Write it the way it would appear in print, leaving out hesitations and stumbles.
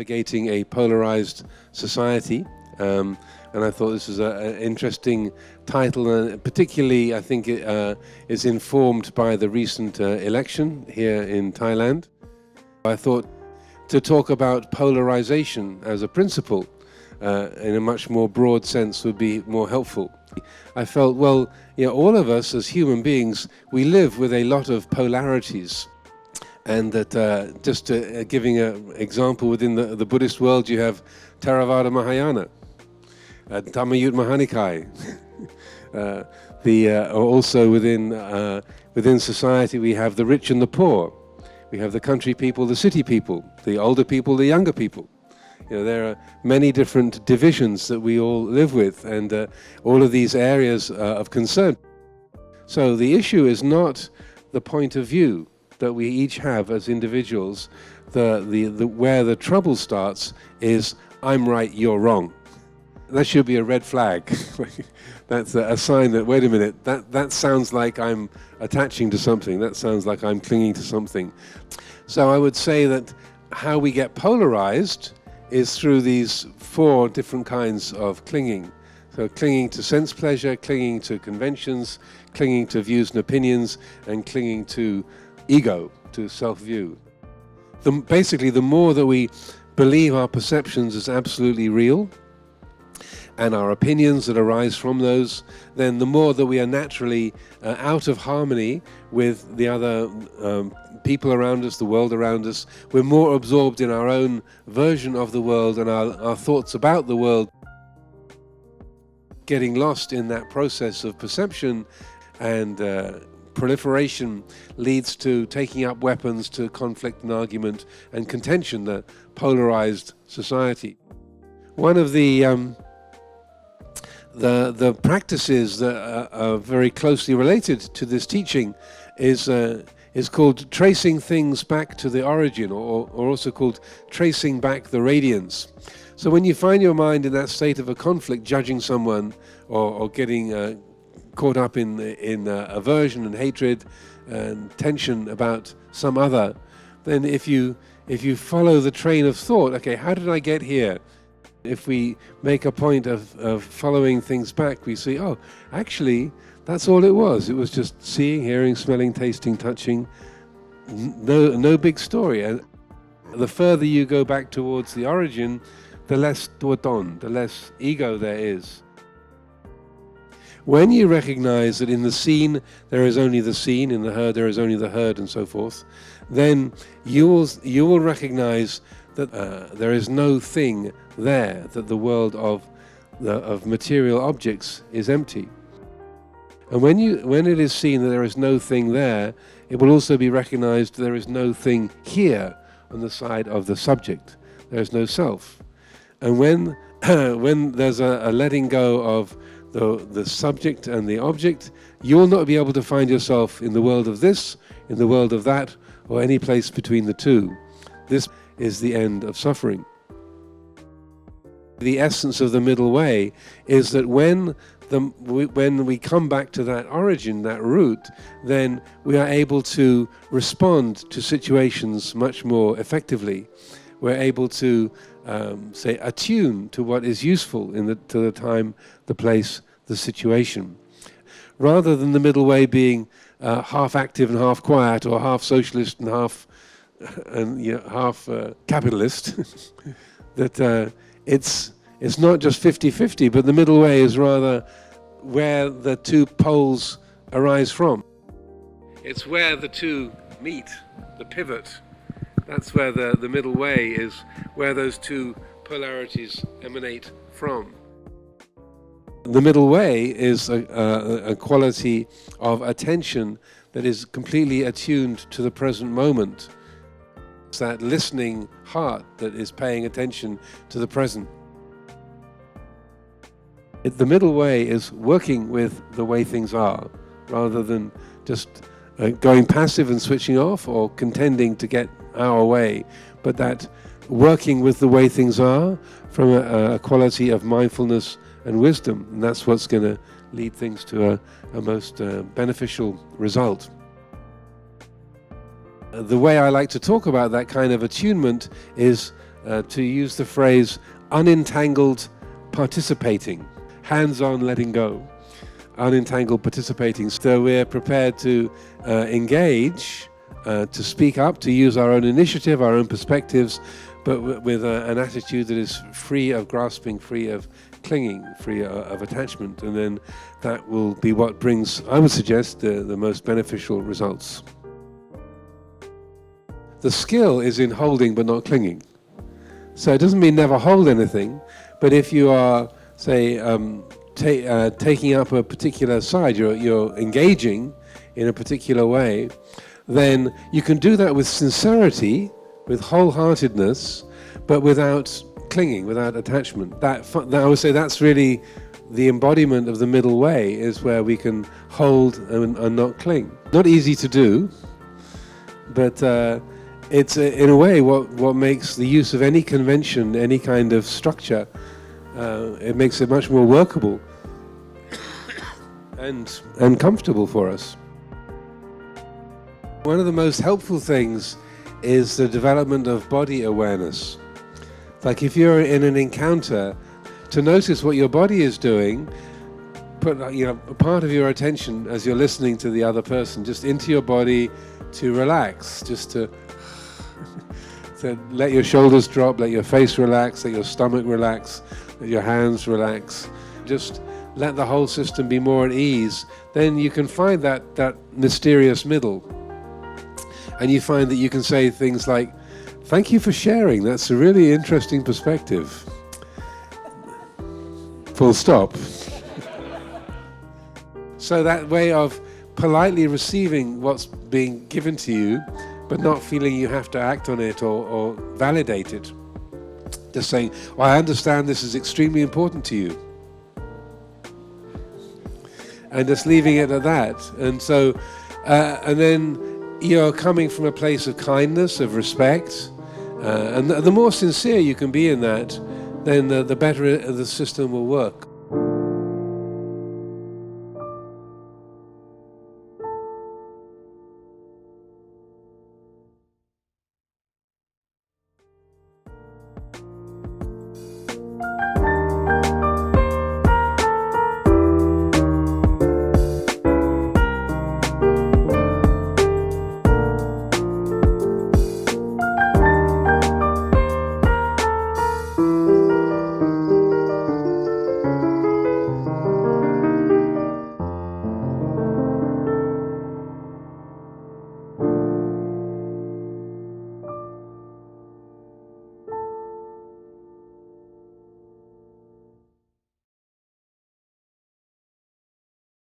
navigating a polarized society. And I thought this was an interesting title, and particularly I think it is informed by the recent election here in Thailand. I thought to talk about polarization as a principle in a much more broad sense would be more helpful. I felt, well, all of us as human beings, we live with a lot of polarities. And that just giving an example, within the Buddhist world you have Theravada Mahayana, Dhammayutta Mahanikai. Also within society we have the rich and the poor. We have the country people, the city people, the older people, the younger people. There are many different divisions that we all live with, and all of these areas of concern. So the issue is not the point of view that we each have as individuals. Where the trouble starts is, I'm right, you're wrong. That should be a red flag. That's a sign that, wait a minute, that sounds like I'm attaching to something. That sounds like I'm clinging to something. So I would say that how we get polarized is through these 4 different kinds of clinging. So clinging to sense pleasure, clinging to conventions, clinging to views and opinions, and clinging to ego, to self-view. Basically, the more that we believe our perceptions as absolutely real, and our opinions that arise from those, then the more that we are naturally out of harmony with the other people around us, the world around us. We're more absorbed in our own version of the world and our thoughts about the world, getting lost in that process of perception, and proliferation leads to taking up weapons, to conflict and argument and contention, the polarized society. One of the practices that are very closely related to this teaching is called tracing things back to the origin, or also called tracing back the radiance. So when you find your mind in that state of a conflict, judging someone or getting caught up in aversion and hatred and tension about some other, then if you follow the train of thought, okay, how did I get here? If we make a point of following things back, we see, oh, actually, that's all it was. It was just seeing, hearing, smelling, tasting, touching. No big story. And the further you go back towards the origin, the less tuaton, the less ego there is. When you recognize that in the seen there is only the seen, in the heard there is only the heard, and so forth, then you will recognize that there is no thing there, that the world of material objects is empty. And when it is seen that there is no thing there, it will also be recognized there is no thing here on the side of the subject. There is no self. And when there's a letting go of the subject and the object, you will not be able to find yourself in the world of this, in the world of that, or any place between the two. This is the end of suffering. The essence of the middle way is that when we come back to that origin, that root, then we are able to respond to situations much more effectively. We're able to attune to what is useful to the time, the place, the situation. Rather than the middle way being half active and half quiet, or half socialist and half capitalist, that it's not just 50-50, but the middle way is rather where the two poles arise from. It's where the two meet, the pivot. That's where the middle way is, where those two polarities emanate from. The middle way is a quality of attention that is completely attuned to the present moment. It's that listening heart that is paying attention to the present. The middle way is working with the way things are, rather than just going passive and switching off, or contending to get our way, but that working with the way things are from a quality of mindfulness and wisdom. And that's what's going to lead things to a most beneficial result. The way I like to talk about that kind of attunement is to use the phrase unentangled participating, hands-on letting go, unentangled participating. So we're prepared to engage, to speak up, to use our own initiative, our own perspectives, but with an attitude that is free of grasping, free of clinging, free of attachment, and then that will be what brings, I would suggest, the most beneficial results. The skill is in holding but not clinging. So it doesn't mean never hold anything, but if you are, say, taking up a particular side, you're engaging in a particular way, then you can do that with sincerity, with wholeheartedness, but without clinging, without attachment. That I would say that's really the embodiment of the middle way, is where we can hold and not cling. Not easy to do, but it's in a way what makes the use of any convention, any kind of structure, it makes it much more workable and comfortable for us. One of the most helpful things is the development of body awareness. Like if you're in an encounter, to notice what your body is doing, put a part of your attention as you're listening to the other person just into your body, to relax, just to let your shoulders drop, let your face relax, let your stomach relax, let your hands relax. Just let the whole system be more at ease. Then you can find that mysterious middle. And you find that you can say things like, "Thank you for sharing, that's a really interesting perspective." Full stop. So that way of politely receiving what's being given to you, but not feeling you have to act on it or validate it. Just saying, "Well, I understand this is extremely important to you." And just leaving it at that. And so, and then you're coming from a place of kindness, of respect, and the more sincere you can be in that, then the better the system will work.